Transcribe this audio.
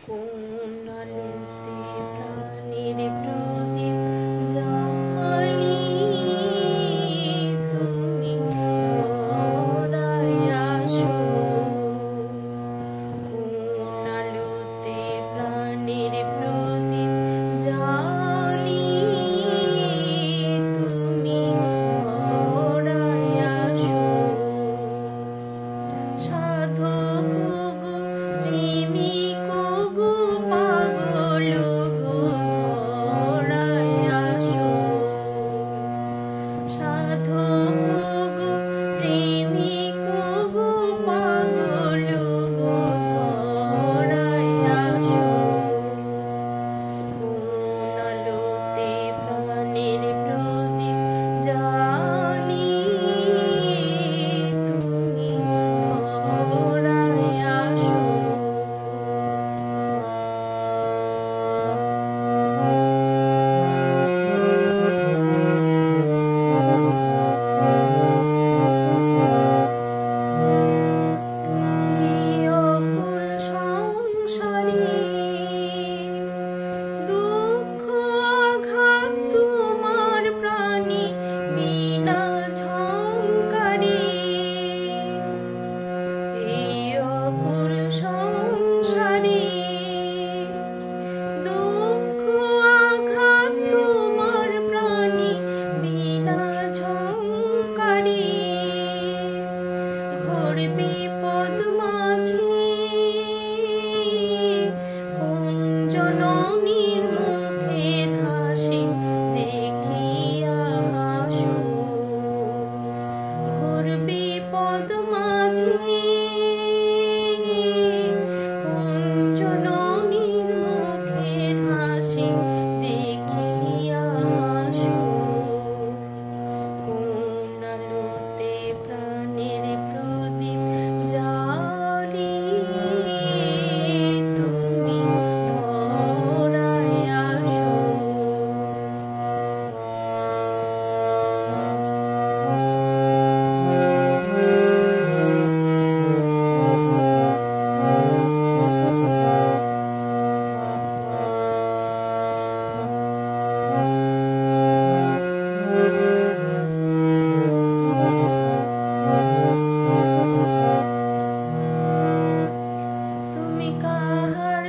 কোন আলোতে প্রাণের প্রদীপ জ্বালিয়ে তুমি ধরায় আসো। কোন আলোতে প্রাণের প্রদীপ জ্বালিয়ে তুমি ধরায় আসো। সাধক গো প্রেমিক গো পাগল গো ধরায় আসো। সাধক গো প্রেমিক গো পাগল গো ধরায় আসো। কোন আলোতে প্রাণের প্রদীপ জ্বালিয়ে তুমি ধরায় আসো। অকুল সংসারে দুঃখ আঘাত তোমার প্রাণে বিনা ঝংকারে। এই অকুল সংসারে দুঃখ আঘাত তোমার প্রাণে বিনা ঝংকারে। ঘোর বিপদ মাঝে কোন জননীর মুখের হাসি দেখিয়া হাসো। ঘোর বিপদ মাঝে কোন জননীর মুখের হাসি দেখিয়া হাসো। কোন আলোতে প্রাণের প্রদীপ জ্বালিয়ে তুমি ধরায় আসো। তুমি কাহার